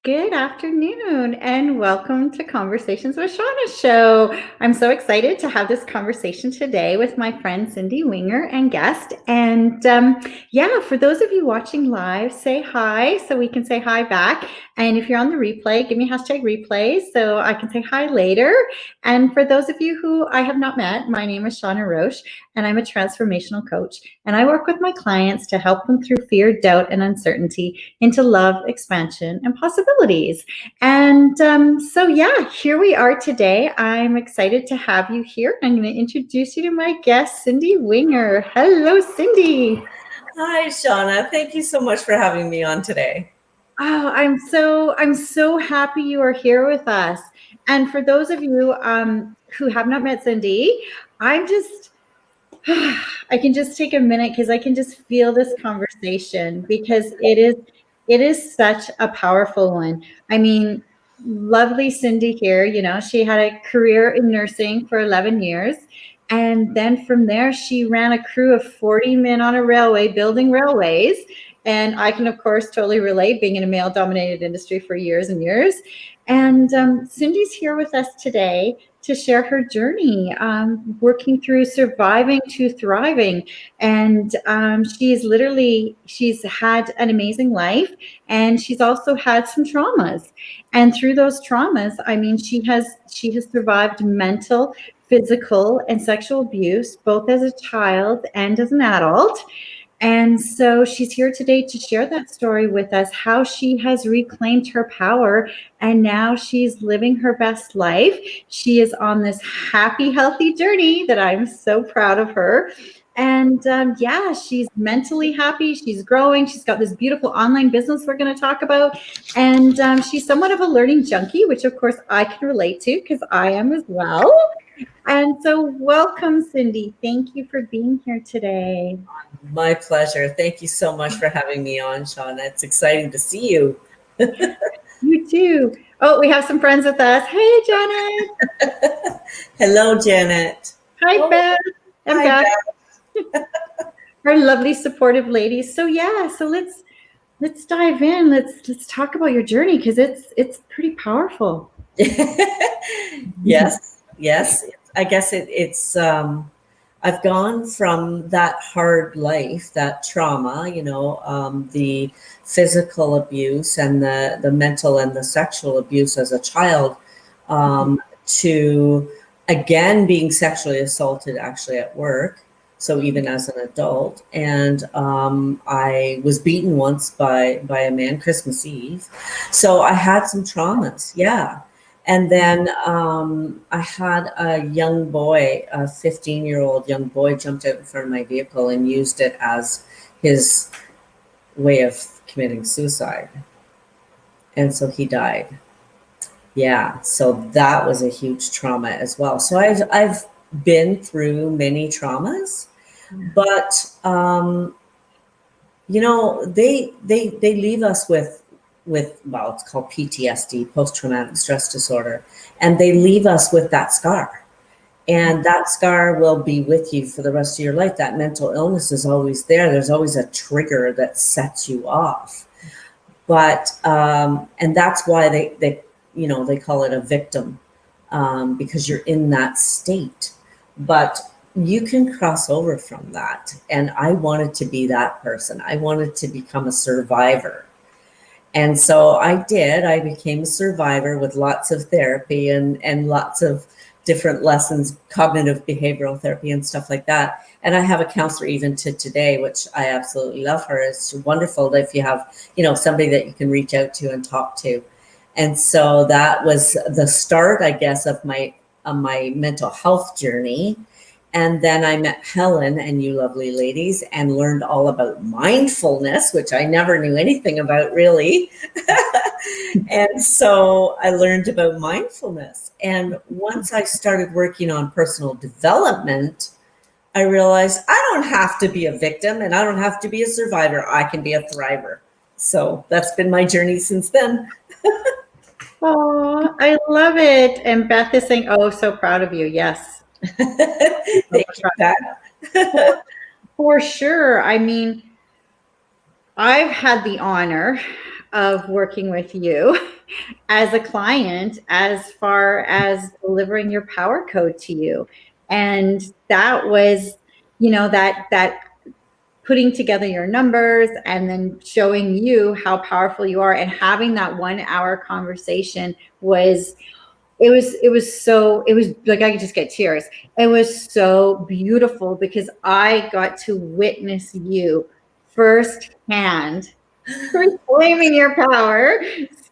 Good afternoon and welcome to Conversations with Shawna show. I'm so excited to have this conversation today with my friend Cindy Winger and guest. And for those of you watching live, say hi so we can say hi back. And if you're on the replay, give me hashtag replay so I can say hi later. And for those of you who I have not met, my name is Shawna Roche and I'm a transformational coach. And I work with my clients to help them through fear, doubt, and uncertainty into love, expansion, and possibilities. And here we are today. I'm excited to have you here. I'm going to introduce you to my guest, Cindy Winger. Hello, Cindy. Hi, Shawna. Thank you so much for having me on today. Oh, I'm so happy you are here with us. And for those of you who have not met Cindy, I'm just I can just take a minute because I can just feel this conversation because it is such a powerful one. I mean, lovely Cindy here, she had a career in nursing for 11 years. And then from there, she ran a crew of 40 men on a railway building railways. And I can, of course, totally relate being in a male dominated industry for years and years. And Cindy's here with us today to share her journey working through surviving to thriving. And she's had an amazing life, and she's also had some traumas. And through those traumas, I mean, she has survived mental, physical, and sexual abuse, both as a child and as an adult. And so she's here today to share that story with us, how she has reclaimed her power and now she's living her best life. She is on this happy, healthy journey that I'm so proud of her. And she's mentally happy. She's growing. She's got this beautiful online business we're going to talk about. And she's somewhat of a learning junkie, which of course I can relate to because I am as well. And so, welcome, Cindy. Thank you for being here today. My pleasure. Thank you so much for having me on, Shawna. It's exciting to see you. You too. Oh, we have some friends with us. Hey, Janet. Hello, Janet. Hi, Oh, Beth. And hi, Beth. Beth. Our lovely, supportive ladies. So let's dive in. Let's talk about your journey because it's pretty powerful. Yes. I guess I've gone from that hard life, that trauma, the physical abuse and the mental and the sexual abuse as a child, to again being sexually assaulted actually at work. So even as an adult, and I was beaten once by a man Christmas Eve. So I had some traumas, yeah. And then I had a young boy, a 15-year-old young boy, jumped out in front of my vehicle and used it as his way of committing suicide. And so he died. Yeah, so that was a huge trauma as well. So I've been through many traumas, but they leave us with well, it's called PTSD, post traumatic stress disorder, and they leave us with that scar. And that scar will be with you for the rest of your life. That mental illness is always there. There's always a trigger that sets you off. But and that's why they call it a victim, because you're in that state. But you can cross over from that. And I wanted to be that person. I wanted to become a survivor. And so I did. I became a survivor with lots of therapy and lots of different lessons, cognitive behavioral therapy and stuff like that. And I have a counselor even to today, which I absolutely love her. It's wonderful if you have, somebody that you can reach out to and talk to. And so that was the start, I guess, of my mental health journey. And then I met Helen and you lovely ladies and learned all about mindfulness, which I never knew anything about really. And so I learned about mindfulness. And once I started working on personal development, I realized I don't have to be a victim and I don't have to be a survivor. I can be a thriver. So that's been my journey since then. Oh, I love it. And Beth is saying, "Oh, so proud of you." Yes. Thank you, Pat. For sure. I mean, I've had the honor of working with you as a client as far as delivering your power code to you. And that was, that putting together your numbers and then showing you how powerful you are and having that 1 hour conversation was it was like I could just get tears. It was so beautiful because I got to witness you firsthand reclaiming your power,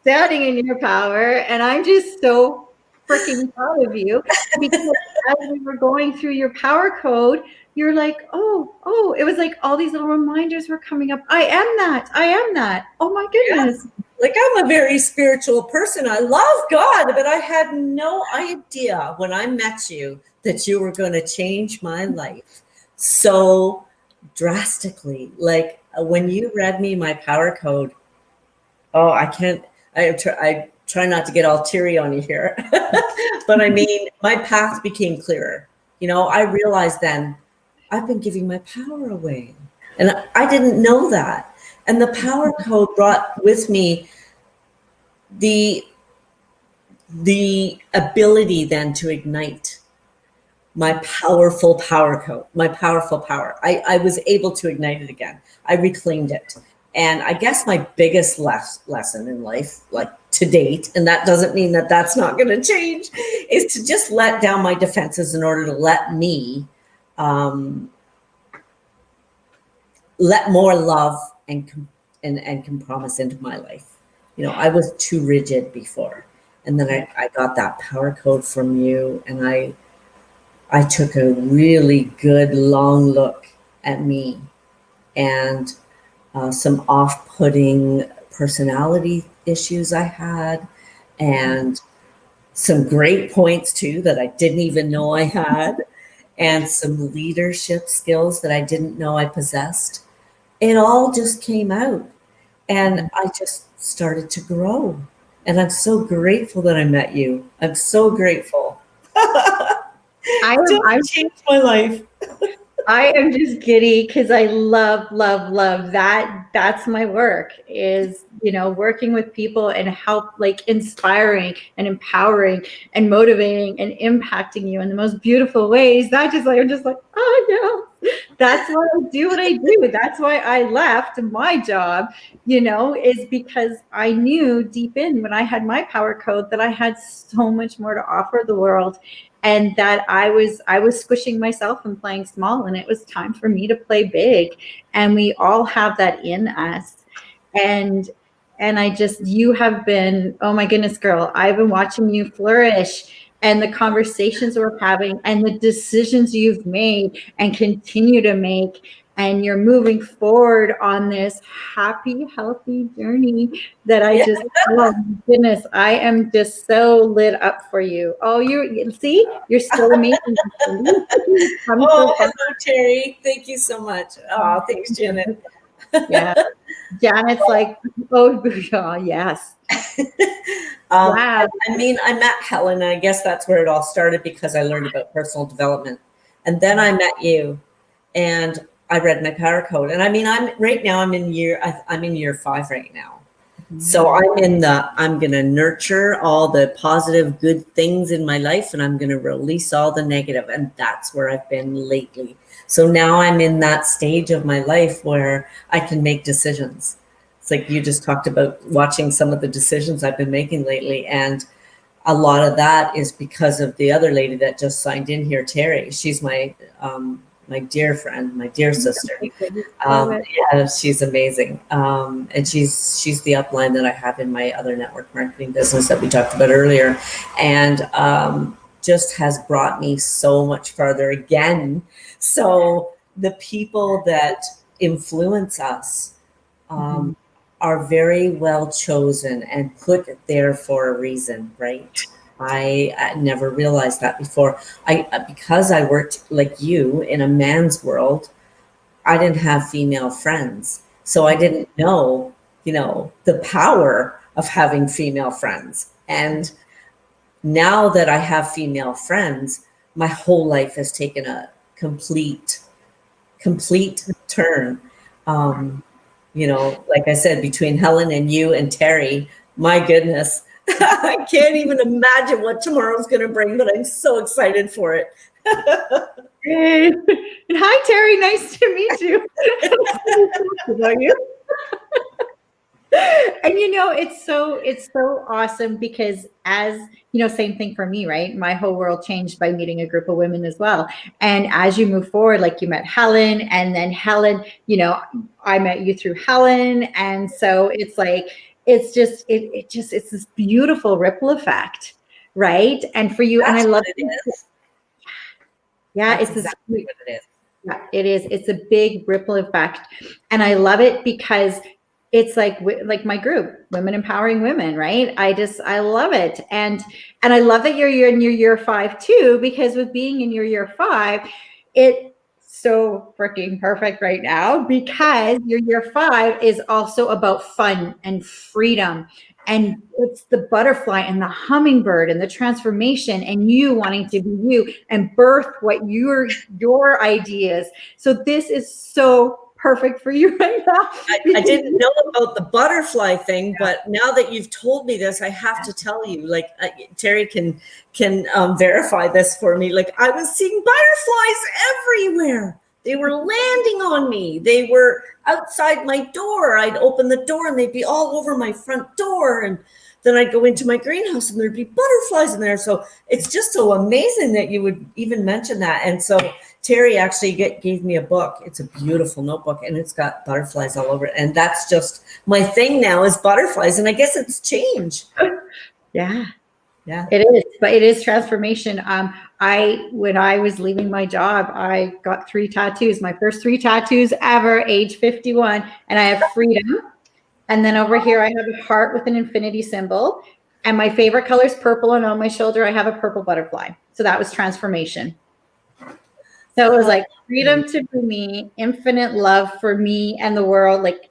standing in your power, and I'm just so freaking proud of you because as we were going through your power code, you're like, oh, it was like all these little reminders were coming up. I am that. I am that. Oh my goodness. Yeah. Like, I'm a very spiritual person. I love God, but I had no idea when I met you that you were going to change my life so drastically. Like, when you read me my power code, oh, I can't, I try not to get all teary on you here. But I mean, my path became clearer. I realized then I've been giving my power away. And I didn't know that. And the power code brought with me the ability then to ignite my powerful power code, my powerful power. I was able to ignite it again. I reclaimed it. And I guess my biggest lesson in life, like to date, and that doesn't mean that that's not going to change, is to just let down my defenses in order to let me let more love and compromise into my life. I was too rigid before. And then I got that power code from you, and I took a really good long look at me and some off-putting personality issues I had, and some great points too that I didn't even know I had, and some leadership skills that I didn't know I possessed. It all just came out, and I just started to grow. And I'm so grateful that I met you. I'm so grateful. I changed my life. I am just giddy because I love, love, love that. That's my work is, working with people and help, like inspiring and empowering and motivating and impacting you in the most beautiful ways. That just like, I'm just like, oh yeah, that's why I do what I do. That's why I left my job, is because I knew deep in when I had my power code that I had so much more to offer the world, and that I was squishing myself and playing small, and it was time for me to play big. And we all have that in us. And you have been, oh my goodness, girl, I've been watching you flourish, and the conversations we're having and the decisions you've made and continue to make, and you're moving forward on this happy, healthy journey that I just, oh my goodness, I am just so lit up for you. Oh, you see, you're still amazing. Oh, hello, Terry. Thank you so much. Oh, thanks, Janet. Yeah. Janet's like, oh, yes. Wow. I mean, I met Helen, and I guess that's where it all started because I learned about personal development. And then I met you, and I read my power code. And I mean, I'm in year 5 right now. So I'm going to nurture all the positive, good things in my life, and I'm going to release all the negative. And that's where I've been lately. So now I'm in that stage of my life where I can make decisions. It's like you just talked about watching some of the decisions I've been making lately. And a lot of that is because of the other lady that just signed in here, Terry. She's my dear friend, my dear sister. Yeah, she's amazing. And she's the upline that I have in my other network marketing business that we talked about earlier. And just has brought me so much farther again. So the people that influence us are very well chosen and put there for a reason, right? I never realized that before. Because I worked like you in a man's world, I didn't have female friends. So I didn't know, the power of having female friends. And now that I have female friends, my whole life has taken a complete turn. like I said, between Helen and you and Terry, my goodness, I can't even imagine what tomorrow's going to bring, but I'm so excited for it. Hey. And hi, Terry. Nice to meet you. About you. And it's so awesome because, as same thing for me, right? My whole world changed by meeting a group of women as well. And as you move forward, like you met Helen, and then Helen, I met you through Helen. And so it's like, it's this beautiful ripple effect, right? And for you, and I That's love what it is. yeah, That's it's this exactly what it is. yeah, it is. It's a big ripple effect, and I love it because it's like my group, Women Empowering Women, right? I love it, and I love that you're in your year 5 too, because with being in your year 5, it's so freaking perfect right now because your year 5 is also about fun and freedom. And it's the butterfly and the hummingbird and the transformation and you wanting to be you and birth what your ideas. So this is so perfect for you right now. I didn't know about the butterfly thing, but now that you've told me this, I have to tell you, like Terry can verify this for me. Like I was seeing butterflies everywhere. They were landing on me. They were outside my door. I'd open the door and they'd be all over my front door. And then I'd go into my greenhouse and there'd be butterflies in there. So it's just so amazing that you would even mention that. And so Terry actually gave me a book. It's a beautiful notebook and it's got butterflies all over it. And that's just my thing now is butterflies. And I guess it's change. Yeah. Yeah. It is, but it is transformation. When I was leaving my job, I got 3 tattoos, my first 3 tattoos ever, age 51, and I have freedom. And then over here, I have a heart with an infinity symbol. And my favorite color is purple. And on my shoulder, I have a purple butterfly. So that was transformation. So it was like freedom to be me, infinite love for me and the world, like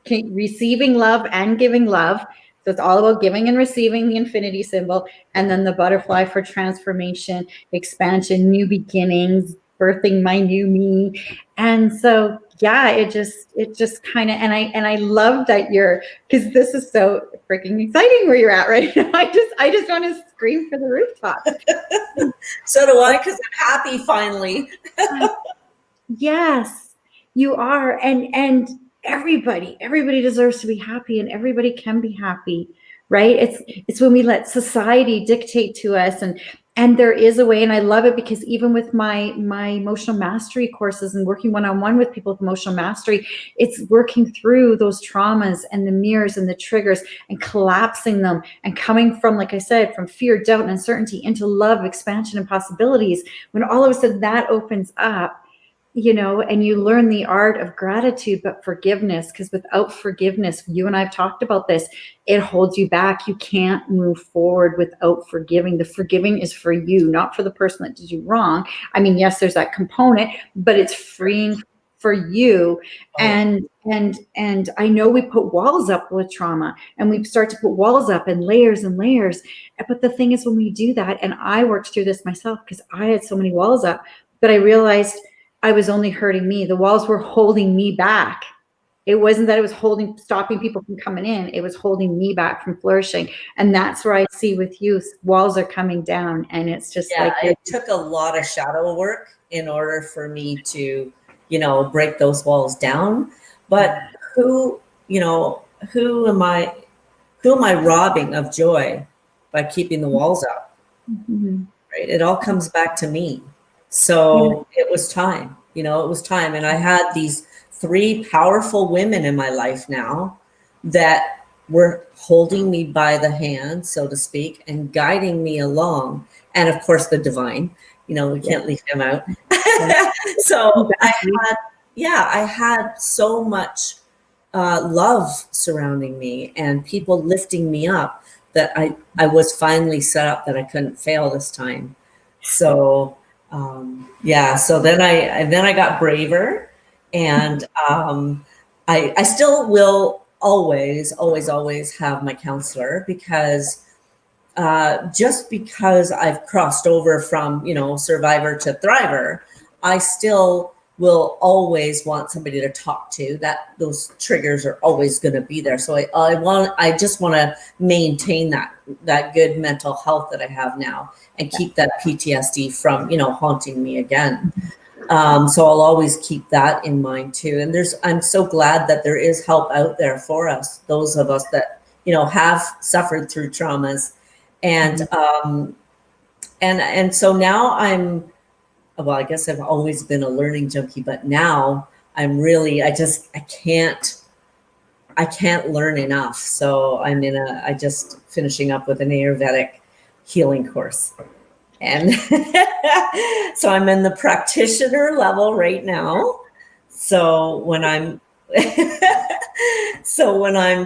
receiving love and giving love. So it's all about giving and receiving, the infinity symbol. And then the butterfly for transformation, expansion, new beginnings, birthing my new me. And so, yeah, it just kind of, and I love that because this is so freaking exciting where you're at right now. I just want to scream for the rooftops. So do I, because I'm happy finally. Yes, you are. And everybody deserves to be happy and everybody can be happy, right? It's when we let society dictate to us, and there is a way. And I love it because even with my emotional mastery courses and working one-on-one with people with emotional mastery, it's working through those traumas and the mirrors and the triggers and collapsing them and coming from, like I said, from fear, doubt, and uncertainty into love, expansion, and possibilities. When all of a sudden that opens up, and you learn the art of gratitude, but forgiveness, because without forgiveness, you and I've talked about this, it holds you back. You can't move forward without forgiving. The forgiving is for you, not for the person that did you wrong. I mean, yes, there's that component, but it's freeing for you. And I know we put walls up with trauma and we start to put walls up and layers. But the thing is, when we do that, and I worked through this myself because I had so many walls up, but I realized I was only hurting me. The walls were holding me back. It wasn't that it was stopping people from coming in. It was holding me back from flourishing. And that's where I see with you, walls are coming down. And it's just it took a lot of shadow work in order for me to, break those walls down. But who am I robbing of joy by keeping the walls up? Mm-hmm. Right? It all comes back to me. So it was time, it was time. And I had these 3 powerful women in my life now that were holding me by the hand, so to speak, and guiding me along. And of course, the divine, we can't leave him out. So I had so much love surrounding me and people lifting me up that I was finally set up that I couldn't fail this time. So so then I got braver, and I still will always have my counselor, because just because I've crossed over from survivor to thriver, I still will always want somebody to talk to. That those triggers are always going to be there. So I just want to maintain that good mental health that I have now and keep that PTSD from, haunting me again. So I'll always keep that in mind too. And I'm so glad that there is help out there for us, those of us that, have suffered through traumas. And, and so now I guess I've always been a learning junkie, but now I'm really, I can't learn enough. So I just finishing up with an Ayurvedic healing course. And so I'm in the practitioner level right now. So when I'm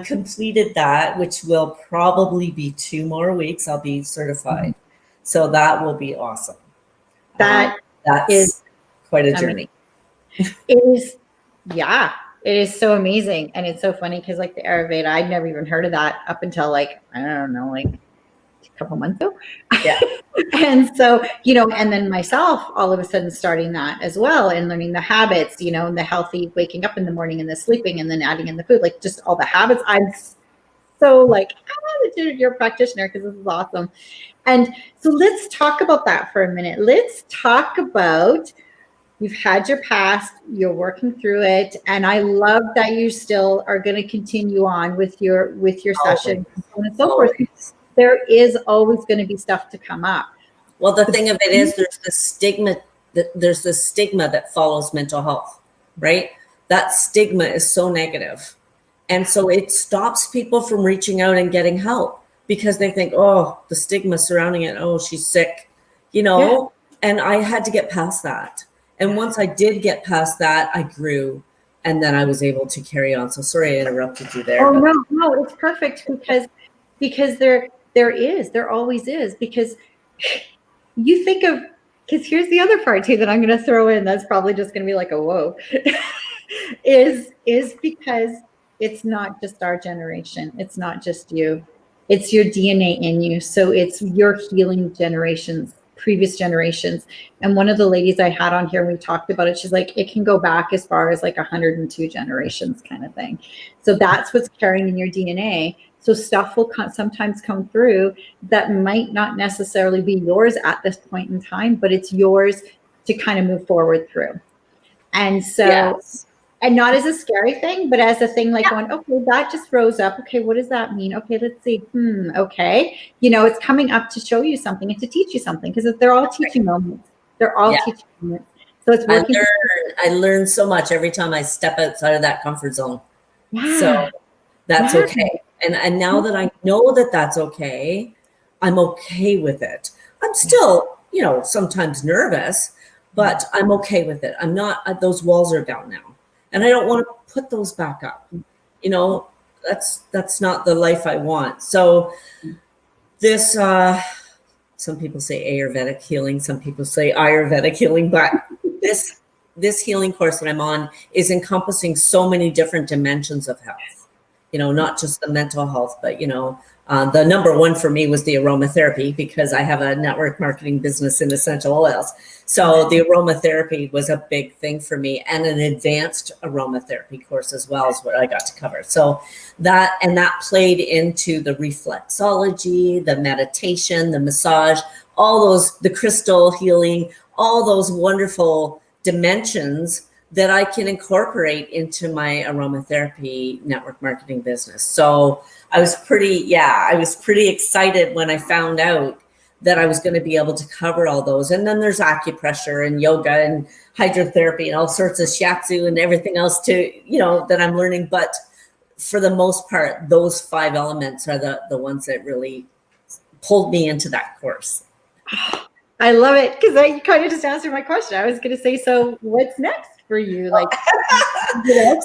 completed that, which will probably be 2 more weeks, I'll be certified. So that will be awesome. That's quite a journey. It is, yeah. It is so amazing. And it's so funny because like the Ayurveda, I'd never even heard of that up until I don't know, a couple months ago. Yeah. And so, and then myself all of a sudden starting that as well and learning the habits, and the healthy waking up in the morning and the sleeping and then adding in the food, like just all the habits. I'm so like, you're a practitioner because this is awesome. And so let's talk about that for a minute. Let's talk about, you've had your past, you're working through it. And I love that you still are going to continue on with your session and so forth. There is always going to be stuff to come up. Well, the thing of it is there's the stigma that follows mental health, right? That stigma is so negative. And so it stops people from reaching out and getting help because they think, oh, the stigma surrounding it. Oh, she's sick, and I had to get past that. And once I did get past that, I grew and then I was able to carry on. So sorry I interrupted you there. Oh, no, it's perfect because there always is, because you think of, because here's the other part too that I'm going to throw in that's probably just going to be like a whoa, is because it's not just our generation. It's not just you. It's your DNA in you. So it's your healing generations, previous generations. And one of the ladies I had on here, we talked about it. She's like, it can go back as far as like 102 generations kind of thing. So that's what's carrying in your DNA. So stuff will sometimes come through that might not necessarily be yours at this point in time, but it's yours to kind of move forward through. And so, yes. And not as a scary thing, but as a thing like going, okay, that just rose up. Okay, what does that mean? Okay, let's see. Okay. It's coming up to show you something and to teach you something, because they're all teaching moments. They're all teaching moments. So it's working. I learn so much every time I step outside of that comfort zone. Yeah. So that's okay. And now that I know that that's okay, I'm okay with it. I'm still, sometimes nervous, but I'm okay with it. I'm not, those walls are down now. And I don't want to put those back up. That's not the life I want. So this, some people say Ayurvedic healing, some people say Ayurvedic healing, but this healing course that I'm on is encompassing so many different dimensions of health. Not just the mental health, but, the number one for me was the aromatherapy, because I have a network marketing business in essential oils. So the aromatherapy was a big thing for me, and an advanced aromatherapy course as well is what I got to cover. So that played into the reflexology, the meditation, the massage, all those, the crystal healing, all those wonderful dimensions that I can incorporate into my aromatherapy network marketing business. So I was pretty excited when I found out that I was going to be able to cover all those. And then there's acupressure and yoga and hydrotherapy and all sorts of shiatsu and everything else that I'm learning. But for the most part, those 5 elements are the ones that really pulled me into that course. I love it, because you kind of just answered my question. I was going to say, so what's next for you? Like, So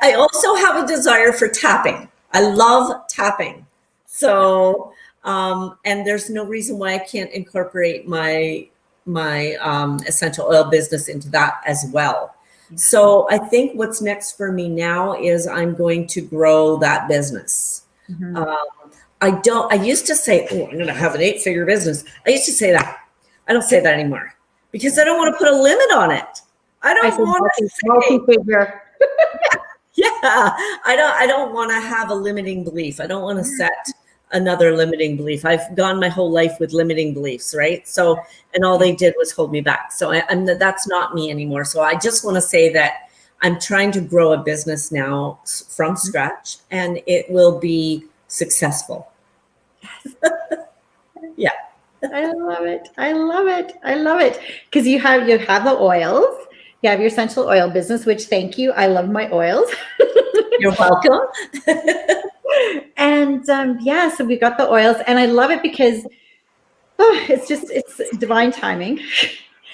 I also have a desire for tapping. I love tapping. So, and there's no reason why I can't incorporate my essential oil business into that as well. So I think what's next for me now is I'm going to grow that business. Mm-hmm. I used to say, I'm going to have an 8-figure business. I used to say that. I don't say that anymore, because I don't want to put a limit on it. I I don't said want to say, multi-figure. yeah, I don't want to have a limiting belief. I don't want to set another limiting belief. I've gone my whole life with limiting beliefs, right? So, and all they did was hold me back. So that's not me anymore. So I just want to say that I'm trying to grow a business now from scratch, and it will be successful. Yeah. I love it. I love it. I love it. Because you have the oils. You have your essential oil business, which thank you. I love my oils. You're welcome. And yeah, so we got the oils, and I love it because it's divine timing.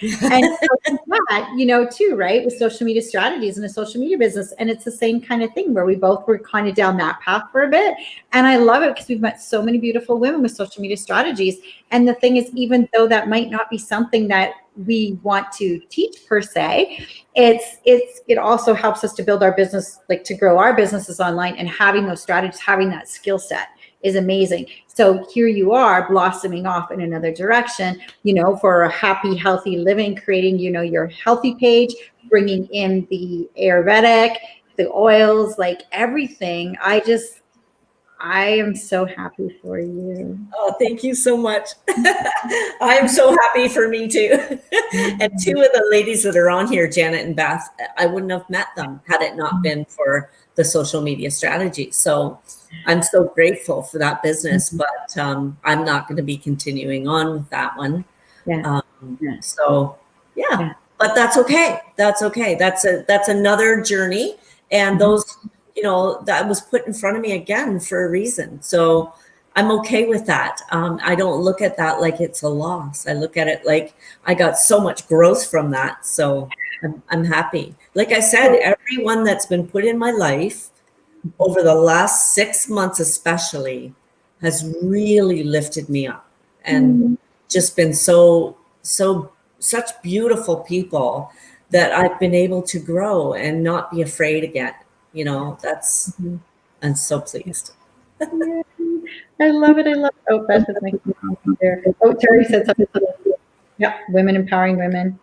And so with that, too, right, with social media strategies and a social media business. And it's the same kind of thing where we both were kind of down that path for a bit. And I love it because we've met so many beautiful women with social media strategies. And the thing is, even though that might not be something that we want to teach per se, it also helps us to build our business, like to grow our businesses online, and having those strategies, having that skill set is amazing. So here you are blossoming off in another direction, for a happy, healthy living, creating, your healthy page, bringing in the Ayurvedic, the oils, like everything. I am so happy for you. Oh, thank you so much. I'm so happy for me too. And two of the ladies that are on here, Janet and Beth, I wouldn't have met them had it not been for the social media strategy. So I'm so grateful for that business, but I'm not going to be continuing on with that one. Yeah. So yeah, Yeah. but that's okay. That's okay. That's another journey, and those, that was put in front of me again for a reason. So I'm okay with that. I don't look at that like it's a loss. I look at it like I got so much growth from that. So I'm happy. Like I said, everyone that's been put in my life over the last 6 months, especially, has really lifted me up and just been such beautiful people that I've been able to grow and not be afraid again. I'm so pleased. Yeah. I love it. I love it. Oh, Beth is making a comment there. Oh, Terry said something. Yeah, women empowering women.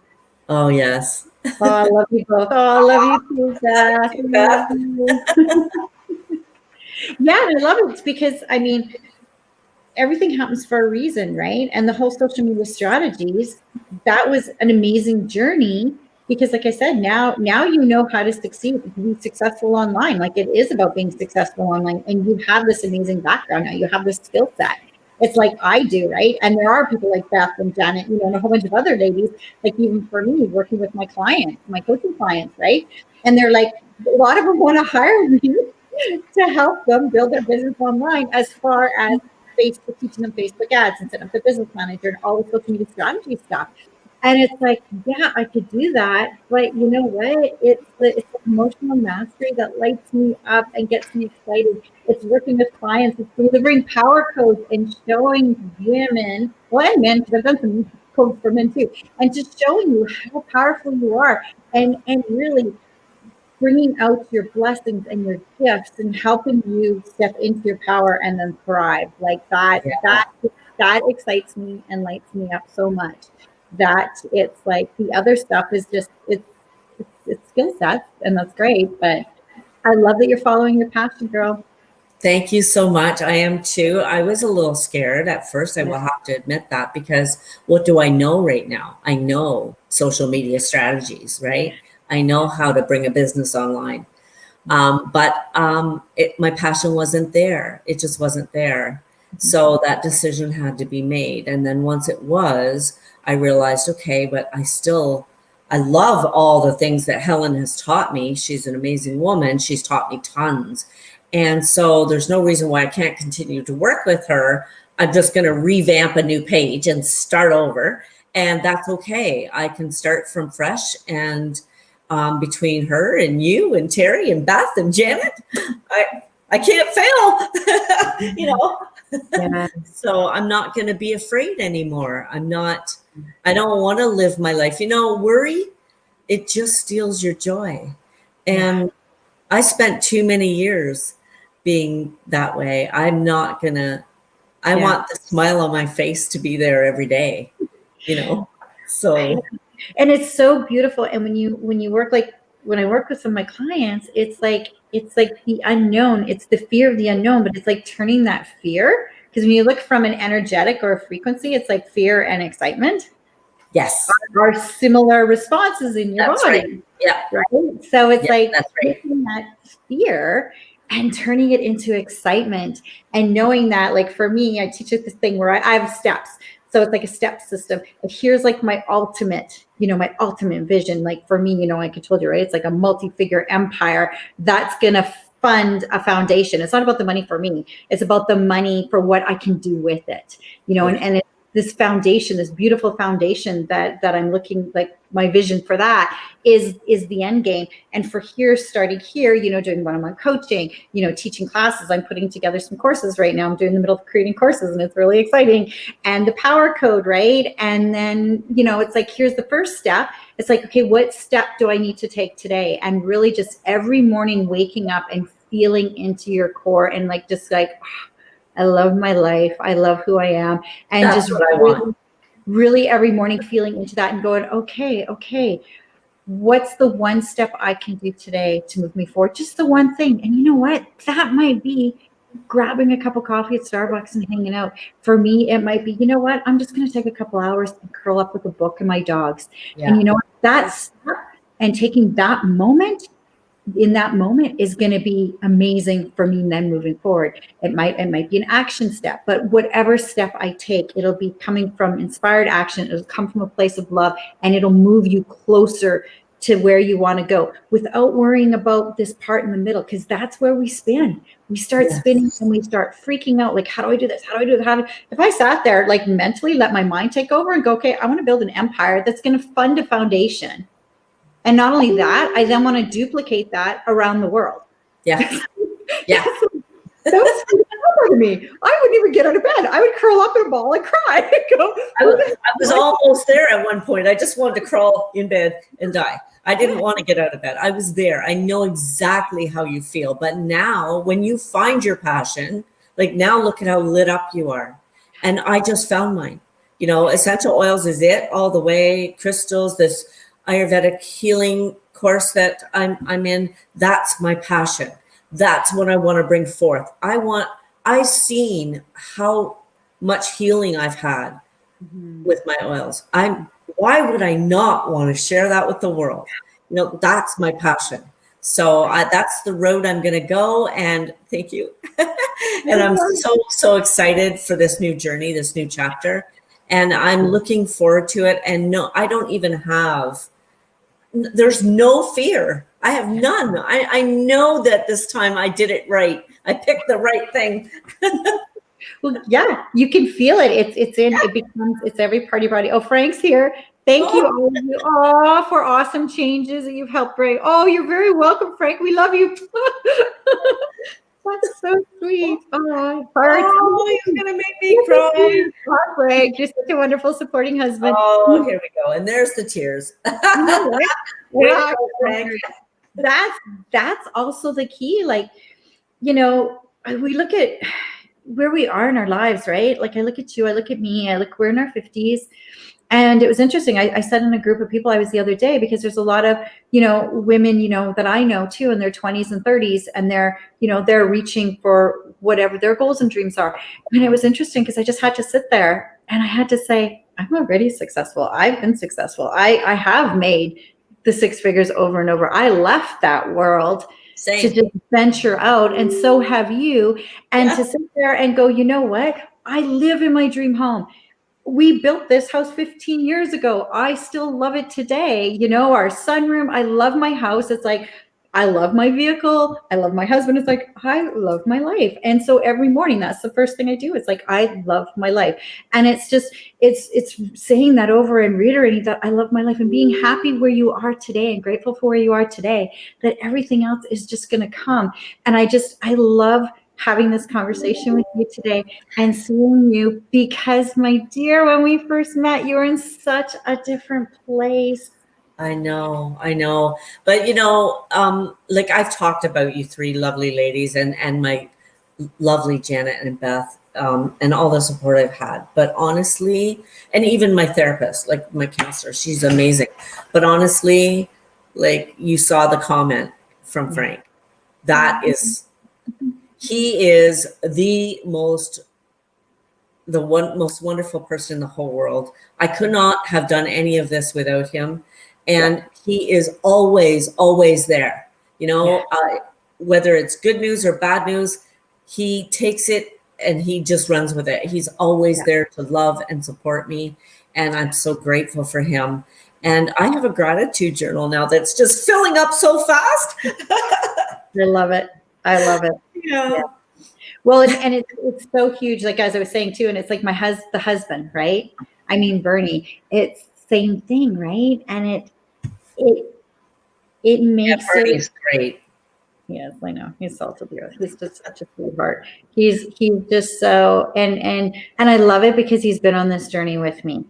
Oh, yes. Oh, I love you both. Oh, I love you too, Beth. I love you. Yeah, and I love it. It's because, everything happens for a reason, right? And the whole social media strategies, that was an amazing journey because, like I said, now you know how to succeed, to be successful online. Like, it is about being successful online, and you have this amazing background now. You have this skill set. It's like I do, right? And there are people like Beth and Janet, and a whole bunch of other ladies, like even for me, working with my clients, my coaching clients, right? And they're like, a lot of them want to hire me to help them build their business online, as far as Facebook, teaching them Facebook ads and setting up the business manager and all the social media strategy stuff. And it's like, yeah, I could do that, but you know what? It's the emotional mastery that lights me up and gets me excited. It's working with clients, it's delivering power codes and showing women, well, and men, because I've done some codes for men too, and just showing you how powerful you are, and really bringing out your blessings and your gifts and helping you step into your power and then thrive. Like that, Yeah. that excites me and lights me up so much that it's like the other stuff is just, it's skill sets, and that's great. But I love that you're following your passion, girl. Thank you so much. I am too. I was a little scared at first. I Yeah. will have to admit that, because what do I know right now? I know social media strategies, right? I know how to bring a business online. But my passion wasn't there. It just wasn't there. So that decision had to be made. And then once it was, I realized, okay, but I love all the things that Helen has taught me. She's an amazing woman. She's taught me tons. And so there's no reason why I can't continue to work with her. I'm just going to revamp a new page and start over. And that's okay. I can start from fresh. And between her and you and Terry and Beth and Janet, I can't fail, Yeah. So I'm not going to be afraid anymore. I don't want to live my life. Worry, it just steals your joy. And I spent too many years being that way. I want the smile on my face to be there every day, so And it's so beautiful. And when you work, like when I work with some of my clients, it's like the unknown. It's the fear of the unknown, but it's like turning that fear. Because when you look from an energetic or a frequency, it's like fear and excitement Yes. are similar responses in your That's body. right. Yeah. Right. So it's like that's right. taking that fear and turning it into excitement, and knowing that, like for me, I teach it this thing where I have steps. So it's like a step system. And here's like my ultimate, my ultimate vision. Like for me, like I told you, right? It's like a multi-figure empire that's going to fund a foundation. It's not about the money for me. It's about the money for what I can do with it, and it's this foundation, this beautiful foundation that I'm looking, like my vision for that is the end game. And for here, starting here, doing one-on-one coaching, teaching classes. I'm putting together some courses right now. I'm doing the middle of creating courses, and it's really exciting. And the power code, right? And then, it's like, here's the first step. It's like, okay, what step do I need to take today? And really just every morning waking up and feeling into your core, and like, just like, I love my life. I love who I am. And that's just what I want. Really every morning feeling into that and going, okay, what's the one step I can do today to move me forward? Just the one thing. And you know what? That might be grabbing a cup of coffee at Starbucks and hanging out. For me, it might be, you know what? I'm just going to take a couple hours and curl up with a book and my dogs. Yeah. And you know what? That's, and taking that moment in that moment is going to be amazing for me then moving forward. It might be an action step, but whatever step I take, it'll be coming from inspired action. It'll come from a place of love, and it'll move you closer to where you want to go without worrying about this part in the middle, because that's where we spin. We start spinning and we start freaking out. Like, how do I do this? How do I do that? If I sat there, like mentally let my mind take over and go, okay, I want to build an empire that's going to fund a foundation. And not only that, I then want to duplicate that around the world. Yeah. Yeah. That was to me. I wouldn't even get out of bed. I would curl up in a ball and cry. I was almost there at one point. I just wanted to crawl in bed and die. I didn't want to get out of bed. I was there. I know exactly how you feel. But now when you find your passion, like now look at how lit up you are. And I just found mine. Essential oils is it all the way. Crystals, this Ayurvedic healing course that I'm in, that's my passion. That's what I want to bring forth. I've seen how much healing I've had with my oils. Why would I not want to share that with the world? That's my passion. So that's the road I'm going to go. And thank you. And I'm so excited for this new journey, this new chapter. And I'm looking forward to it. And no, I don't even have, there's no fear. I have none. I know that this time I did it right. I picked the right thing. Well, yeah, you can feel it. It's every part of your body. Oh, Frank's here. Thank you all of you for awesome changes that you've helped bring. Oh, you're very welcome, Frank. We love you. That's so sweet. Oh, you're going to make me cry. Oh, Frank, you're such a wonderful supporting husband. Oh, here we go. And there's the tears. Wow. That's also the key. Like, we look at where we are in our lives, right? Like I look at you, I look at me, we're in our 50s. And it was interesting. I said in a group of people I was the other day, because there's a lot of, women, that I know too, in their 20s and 30s, and they're reaching for whatever their goals and dreams are. And it was interesting because I just had to sit there and I had to say, I'm already successful. I've been successful. I have made the 6 figures over and over. I left that world to just venture out, and so have you. And to sit there and go, you know what? I live in my dream home. We built this house 15 years ago. I still love it today. Our sunroom. I love my house. It's like, I love my vehicle. I love my husband. It's like, I love my life. And so every morning, that's the first thing I do. It's like, I love my life. And it's just, it's saying that over and reiterating that I love my life and being happy where you are today and grateful for where you are today, that everything else is just going to come. And I love having this conversation with you today and seeing you, because my dear, when we first met, you were in such a different place. I know. But, like I've talked about you 3 lovely ladies and my lovely Janet and Beth, and all the support I've had. But honestly, and even my therapist, like my counselor, she's amazing. But honestly, like you saw the comment from Frank, that is, he is most wonderful person in the whole world. I could not have done any of this without him. And he is always there. You know, whether it's good news or bad news, he takes it and he just runs with it. He's always there to love and support me. And I'm so grateful for him. And I have a gratitude journal now that's just filling up so fast. I love it. I love it. Yeah. Well, and it's so huge, like as I was saying too, and it's like the husband, right? I mean, Bernie, it's same thing, right? And it makes Bernie's great. Yes, I know. He's salted the earth. He's just such a sweetheart. He's just so and I love it because he's been on this journey with me.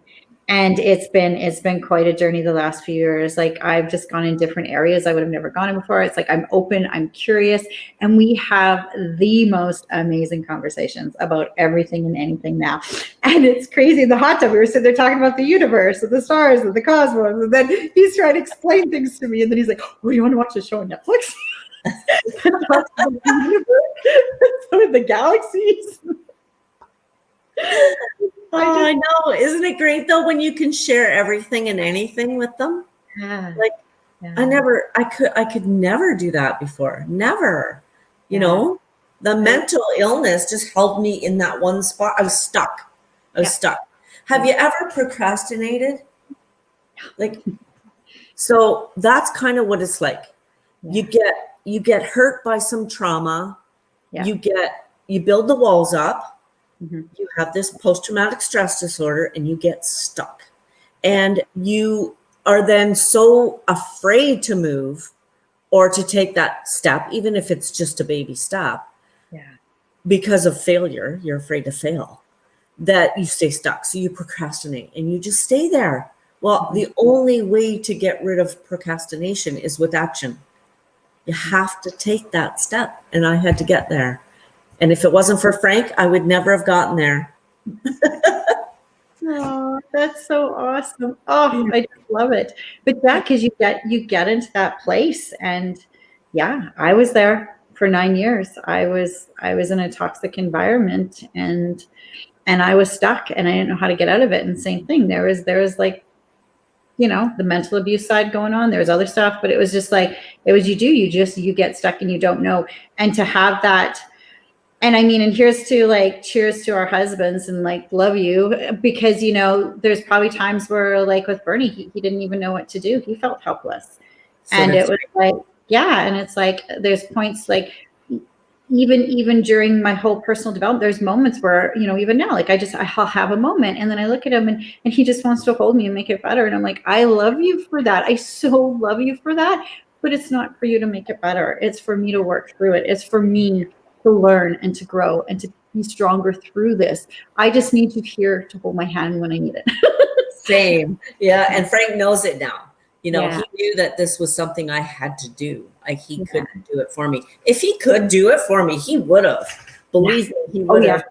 And it's been quite a journey the last few years. Like I've just gone in different areas I would have never gone in before. It's like I'm open, I'm curious, and we have the most amazing conversations about everything and anything now. And it's crazy. In the hot tub, we were sitting there talking about the universe and the stars and the cosmos, and then he's trying to explain things to me, and then he's like, "Oh, you want to watch a show on Netflix?" Some of the galaxies. I know. Isn't it great though when you can share everything and anything with them? Yeah. Like I could never do that before. Never. You know, the mental illness just held me in that one spot. I was stuck. Have you ever procrastinated? Like, so that's kind of what it's like. You get hurt by some trauma. You build the walls up. You have this post-traumatic stress disorder and you get stuck. And you are then so afraid to move or to take that step, even if it's just a baby step, because of failure. You're afraid to fail, that you stay stuck. So you procrastinate and you just stay there. Well, the only way to get rid of procrastination is with action. You have to take that step. And I had to get there. And if it wasn't for Frank, I would never have gotten there. Oh, that's so awesome. Oh, I just love it. But because you get into that place, and I was there for 9 years. I was in a toxic environment, and I was stuck, and I didn't know how to get out of it. And same thing, there was like, you know, the mental abuse side going on. There was other stuff, but it was just like, you get stuck and you don't know. And to have that. And I mean, and cheers to our husbands, and like, love you, because, you know, there's probably times where like with Bernie, he didn't even know what to do. He felt helpless. And it was like, and it's like, there's points like, even during my whole personal development, there's moments where, you know, even now, like I'll have a moment and then I look at him and he just wants to hold me and make it better. And I'm like, I love you for that. I so love you for that. But it's not for you to make it better. It's for me to work through it. It's for me to learn and to grow and to be stronger through this. I just need you here to hold my hand when I need it. Same. Yeah. And Frank knows it now. You know, he knew that this was something I had to do. Like he couldn't do it for me. If he could do it for me, he would have. Believe me, he would have.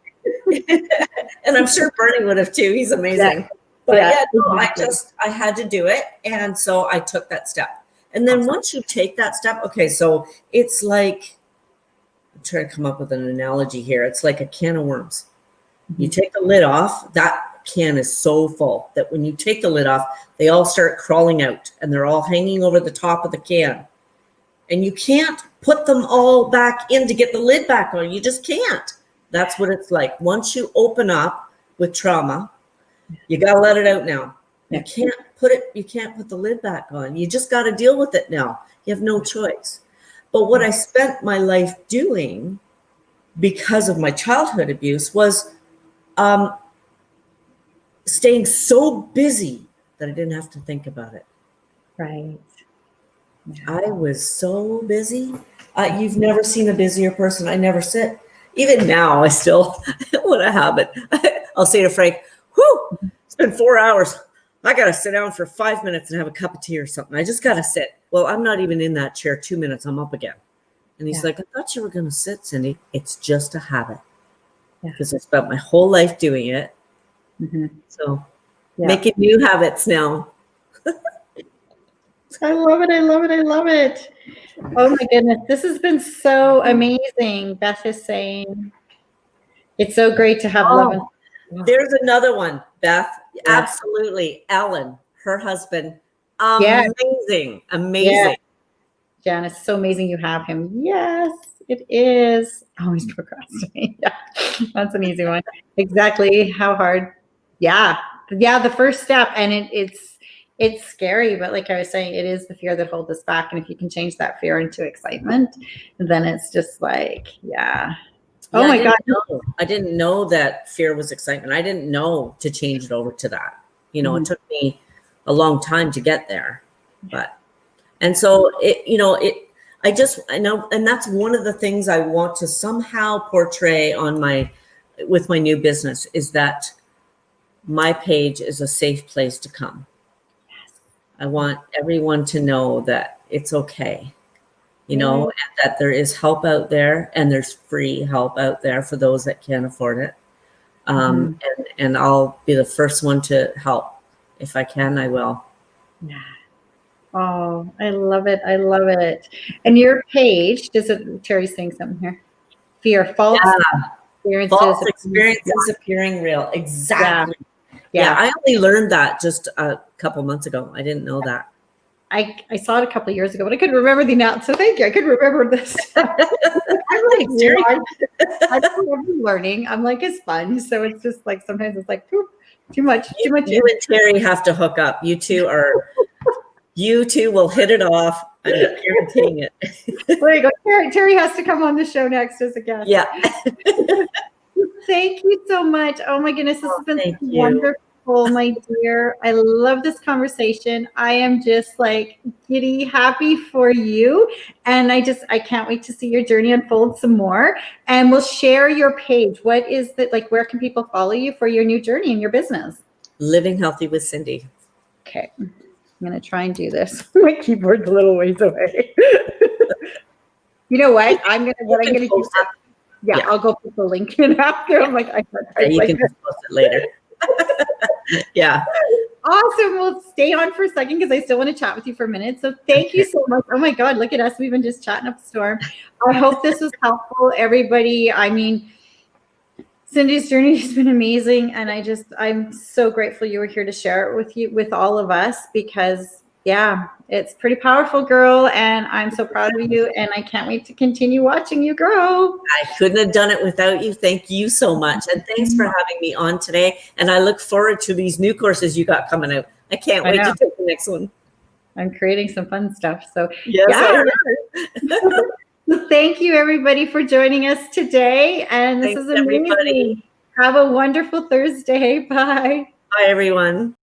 And I'm sure Bernie would have too. He's amazing. But I had to do it. And so I took that step. And then once you take that step, okay, so it's like, I'm trying to come up with an analogy here. It's like a can of worms. You take the lid off, that can is so full that when you take the lid off, they all start crawling out and they're all hanging over the top of the can. And you can't put them all back in to get the lid back on. You just can't. That's what it's like. Once you open up with trauma, you got to let it out now. You can't put the lid back on. You just got to deal with it now. You have no choice. But what I spent my life doing because of my childhood abuse was staying so busy that I didn't have to think about it. Right. I was so busy. You've never seen a busier person. I never sit. Even now, I still want to have it. I'll say to Frank, whew, it's been 4 hours. I got to sit down for 5 minutes and have a cup of tea or something. I just got to sit. Well, I'm not even in that chair 2 minutes. I'm up again. And he's Yeah. like, I thought you were going to sit, Cindy. It's just a habit. Yeah. Because I spent my whole life doing it. Mm-hmm. So Yeah. making new habits now. I love it. I love it. I love it. Oh my goodness. This has been so amazing. Beth is saying it's so great to have love. Oh, there's another one, Beth. Yeah. Absolutely. Ellen, her husband. Yeah. Amazing. Yeah. Amazing. Janice, so amazing you have him. Yes, it is. Always procrastinating. Yeah, that's an easy one. Exactly. How hard? Yeah, yeah. The first step, and it's scary, but like I was saying, it is the fear that holds us back. And if you can change that fear into excitement, then it's just like, yeah. Oh Yeah, my God. I didn't know that fear was excitement. I didn't know to change it over to that. You know, It took me a long time to get there, and so I know, and that's one of the things I want to somehow portray with my new business is that my page is a safe place to come. I want everyone to know that it's okay, and that there is help out there, and there's free help out there for those that can't afford it. And I'll be the first one to help. If I can, I will. Yeah. Oh, I love it. I love it. And your page, Terry's saying something here. Fear, false experiences appearing real. Exactly. Yeah. I only learned that just a couple months ago. I didn't know that. I saw it a couple of years ago, but I couldn't remember the amount. So thank you. I could remember this. I'm learning. I'm like, it's fun. So it's just like, sometimes it's like, too much. You and Terry have to hook up. You two will hit it off. I'm guaranteeing it. There you go. Terry has to come on the show next as a guest. Yeah. Thank you so much. Oh my goodness. This has been wonderful, my dear. I love this conversation. I am just like giddy happy for you. And I can't wait to see your journey unfold some more. And we'll share your page. What is that? Like, where can people follow you for your new journey in your business? Living Healthy with Cindy. Okay. I'm going to try and do this. My keyboard's a little ways away. You know what? I'm going to do. Yeah, I'll go put the link in after. I'm like, you can just post it later. Yeah. Awesome. We'll stay on for a second because I still want to chat with you for a minute. So thank you so much. Oh my God, look at us. We've been just chatting up a storm. I hope this was helpful, everybody. I mean, Cindy's journey has been amazing. And I'm so grateful you were here to share it with all of us, because yeah, it's pretty powerful, girl. And I'm so proud of you. And I can't wait to continue watching you grow. I couldn't have done it without you. Thank you so much. And thanks for having me on today. And I look forward to these new courses you got coming out. I can't wait to take the next one. I'm creating some fun stuff. So yes, thank you, everybody, for joining us today. And this is amazing. Everybody. Have a wonderful Thursday. Bye. Bye, everyone.